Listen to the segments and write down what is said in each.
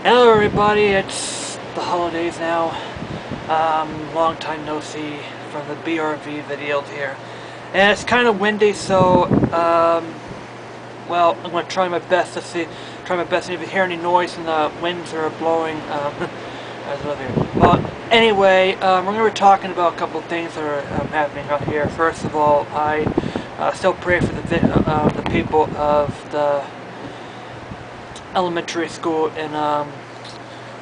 Hello everybody, it's the holidays now. Long time no see from the BRV videos here. And it's kind of windy, so well, I'm going to try my best to see, and if you hear any noise and the winds are blowing, that's over here. Well, anyway, we're going to be talking about a couple of things that are happening out here. First of all, I still pray for the people of the elementary school in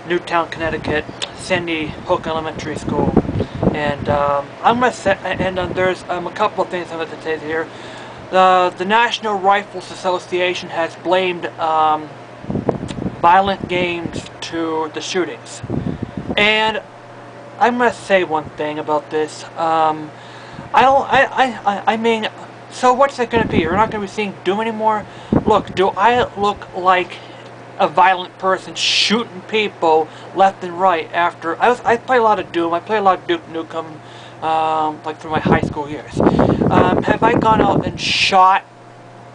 Newtown, Connecticut, Sandy Hook Elementary School, and I'm gonna say, and there's a couple of things I'm going to say here. The National Rifles Association has blamed violent games to the shootings, and I'm gonna say one thing about this. I mean, so what's it gonna be? You're not gonna be seeing Doom anymore? Look, do I look like a violent person shooting people left and right after I play a lot of Doom. I play a lot of Duke Nukem, like through my high school years. Have I gone out and shot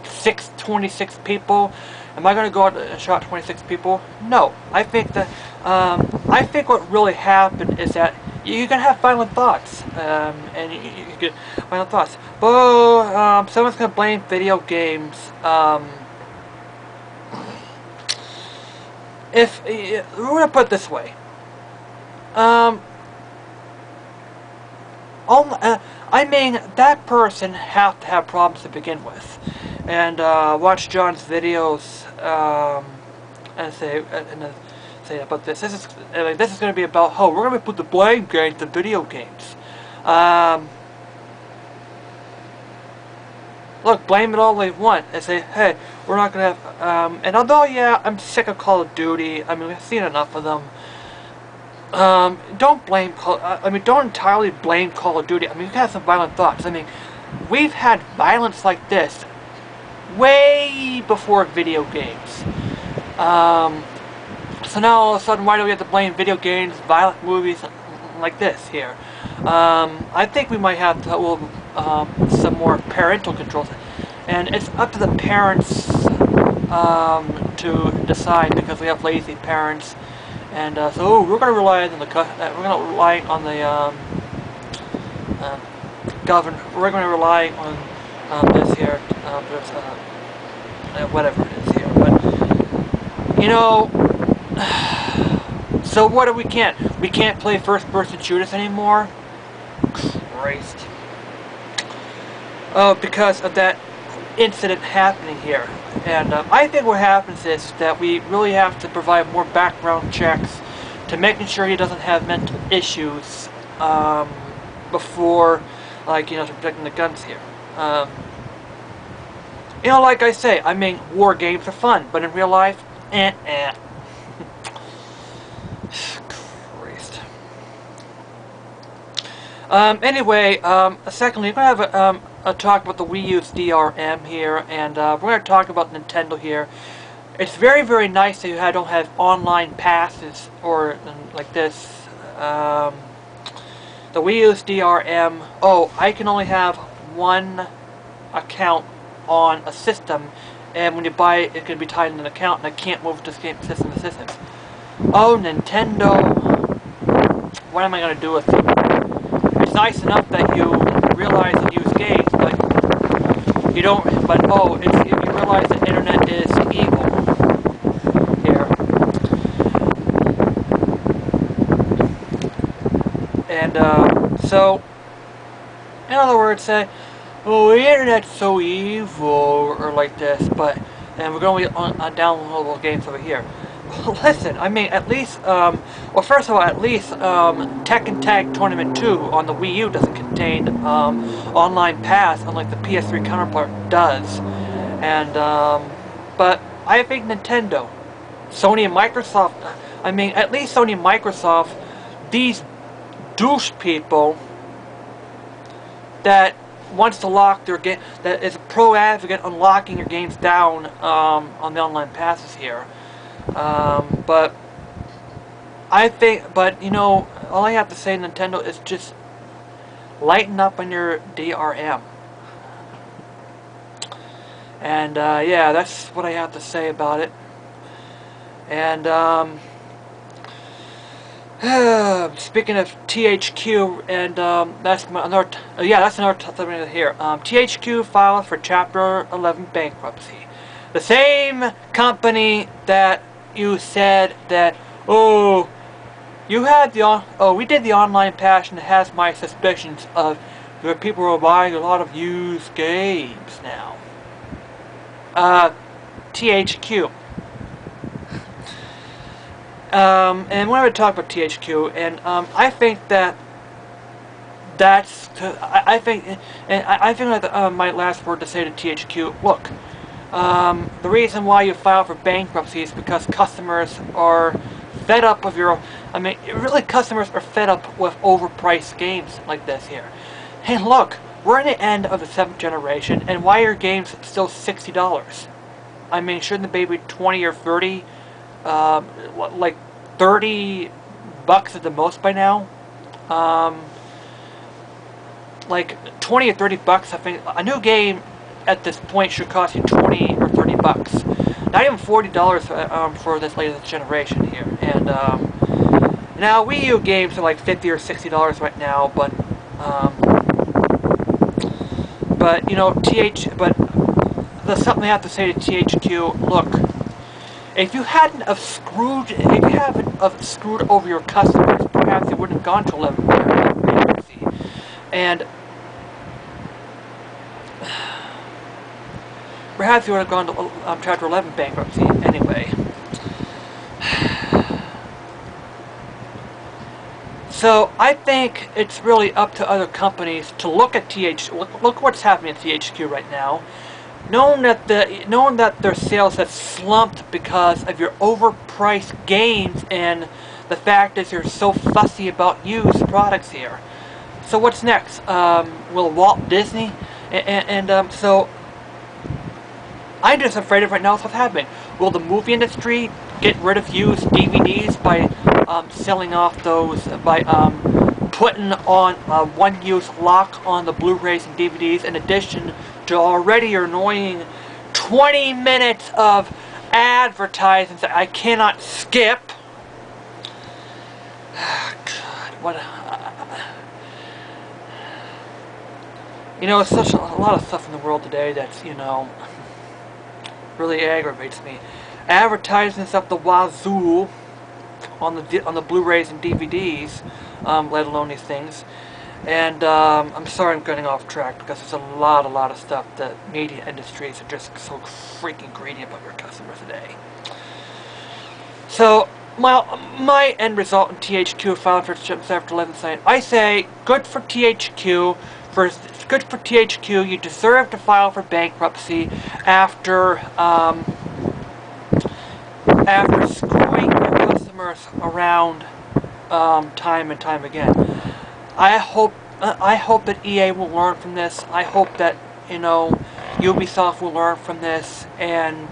26 people? Am I going to go out and shot 26 people? No. I think that I think what really happened is that you can have violent thoughts, and you get violent thoughts. But someone's going to blame video games. If we're gonna put it this way, I mean, that person have to have problems to begin with, and watch John's videos and say about this. This is going to be about how we're going to put the blame game to video games. Look, blame it all they want and say, hey, we're not going to have, and although, yeah, I'm sick of Call of Duty, I mean, we've seen enough of them, don't entirely blame Call of Duty. I mean, we've had some violent thoughts. I mean, we've had violence like this way before video games. So now, all of a sudden, why do we have to blame video games, violent movies like this here? I think we might have to, some more parental controls, and it's up to the parents to decide, because we have lazy parents, and so we're going to rely on the governor. We're going to rely on this here, whatever it is here. But you know, so what do we can't? We can't play first-person shooters anymore. Christ. Oh, because of that incident happening here. And I think what happens is that we really have to provide more background checks to making sure he doesn't have mental issues before, like, you know, protecting the guns here. You know, like I say, I mean, war games are fun, but in real life, Christ. Anyway, secondly, we're going to have a talk about the Wii U DRM here, and we're going to talk about Nintendo here. It's very, very nice that you don't have online passes or like this. The Wii U DRM, oh, I can only have one account on a system, and when you buy it, it can be tied in an account, and I can't move to system to system. Oh, Nintendo, what am I going to do with it? It's nice enough that you realize and use games, but you don't. But oh, you realize the internet is evil here, and so in other words, say, oh, the internet's so evil, or like this, but and we're going to be on downloadable games over here. Listen, I mean, at least, well, first of all, at least Tekken Tag Tournament 2 on the Wii U doesn't contain online pass, unlike the PS3 counterpart does. And, but I think Nintendo, Sony and Microsoft, I mean, at least Sony and Microsoft, these douche people that wants to lock their game, that is a pro advocate on locking your games down on the online passes here. But I think, but you know, all I have to say, Nintendo, is just lighten up on your DRM. And yeah, that's what I have to say about it. And Speaking of THQ, and that's another. That's another something here. THQ files for Chapter 11 bankruptcy. The same company that you said that, oh, you had we did the online patch, and it has my suspicions of that people are buying a lot of used games now. THQ. And when I talk about THQ, and I think that I think that my last word to say to THQ. Look, the reason why you file for bankruptcy is because customers are fed up with your. I mean, really, customers are fed up with overpriced games like this here. Hey, look, we're in the end of the 7th generation, and why are games still $60? I mean, shouldn't they be 20 or 30? Like 30 bucks at the most by now. Like 20 or 30 bucks. I think a new game at this point should cost you 20 or 30 bucks. Not even $40 for this latest generation here. And now Wii U games are like $50 or $60 right now, but you know, there's something I have to say to THQ. Look, if you haven't screwed over your customers, perhaps it wouldn't have gone to 11 bankruptcy. And perhaps you would have gone to Chapter 11 bankruptcy anyway. So I think it's really up to other companies to look at look what's happening at THQ right now. Knowing that their sales have slumped because of your overpriced games and the fact that you're so fussy about used products here. So what's next? Will Walt Disney so I'm just afraid of right now what's happening. Will the movie industry get rid of used DVDs by selling off those, by putting on a one-use lock on the Blu-rays and DVDs in addition to already annoying 20 minutes of advertisements that I cannot skip? God, what you know, it's such a lot of stuff in the world today that's, you know, really aggravates me. Advertisements up the wazoo on the Blu-rays and DVDs, let alone these things. And I'm sorry I'm getting off track because there's a lot of stuff that media industries are just so freaking greedy about your customers today. So my end result in THQ filing for Chapter 11 saying, I say good for THQ. Good for THQ. You deserve to file for bankruptcy after screwing your customers around time and time again. I hope that EA will learn from this. I hope that, you know, Ubisoft will learn from this. And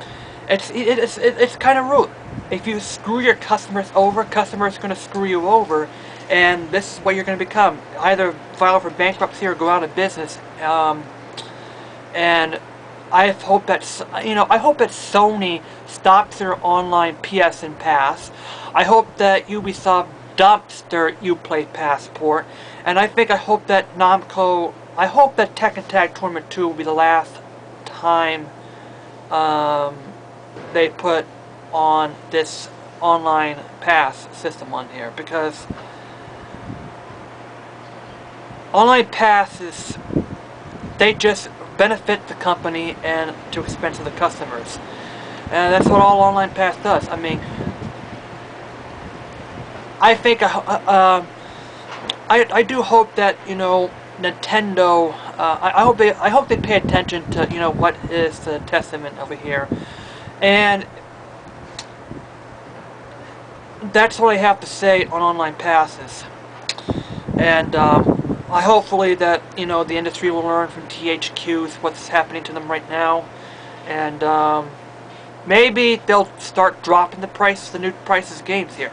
it's kind of rude. If you screw your customers over, customers are going to screw you over, and this is what you're going to become. Either file for bankruptcy or go out of business. And I hope that, you know, I hope that Sony stops their online PSN Pass. I hope that Ubisoft dumps their Uplay passport, and I hope that Namco, I hope that Tekken Tag Tournament 2 will be the last time they put on this online pass system on here, because online passes, they just benefit the company and to expense of the customers, and that's what all online pass does. I mean, I do hope that, you know, Nintendo, I hope they pay attention to, you know, what is the testament over here. And that's what I have to say on online passes. And I hopefully that, you know, the industry will learn from THQ's what's happening to them right now, and maybe they'll start dropping the price, the new prices of games here.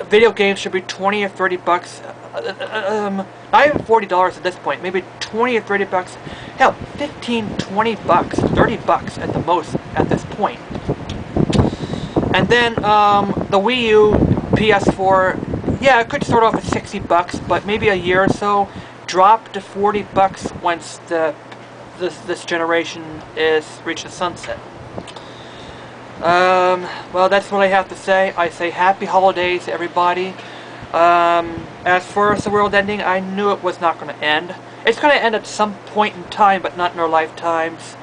Video games should be 20 or 30 bucks, not even $40 at this point, maybe 20 or 30 bucks, hell, 15, 20 bucks, 30 bucks at the most at this point. And then the Wii U PS4, yeah, it could start off at 60 bucks, but maybe a year or so, drop to 40 bucks once this generation is reached the sunset. Well, that's what I have to say. I say happy holidays, everybody. As far as the world ending, I knew it was not going to end. It's going to end at some point in time, but not in our lifetimes.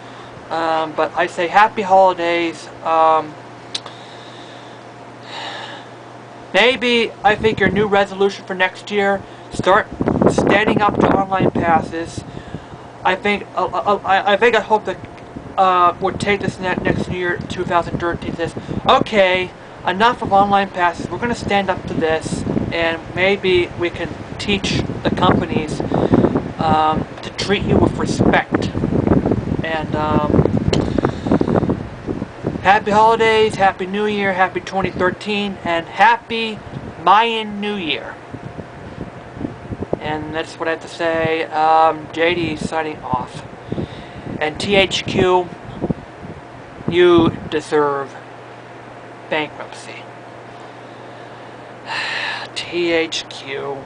But I say happy holidays. Maybe, I think your new resolution for next year, start standing up to online passes. I hope that would take this next year, 2013, says, okay, enough of online passes, we're going to stand up to this, and maybe we can teach the companies to treat you with respect. And happy holidays, happy New Year, happy 2013, and happy Mayan New Year. And that's what I have to say. JD signing off. And THQ, you deserve bankruptcy. THQ.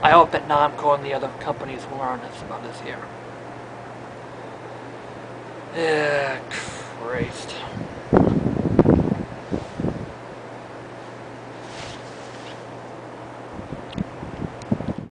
I hope that Namco and the other companies warn us about this here. Christ.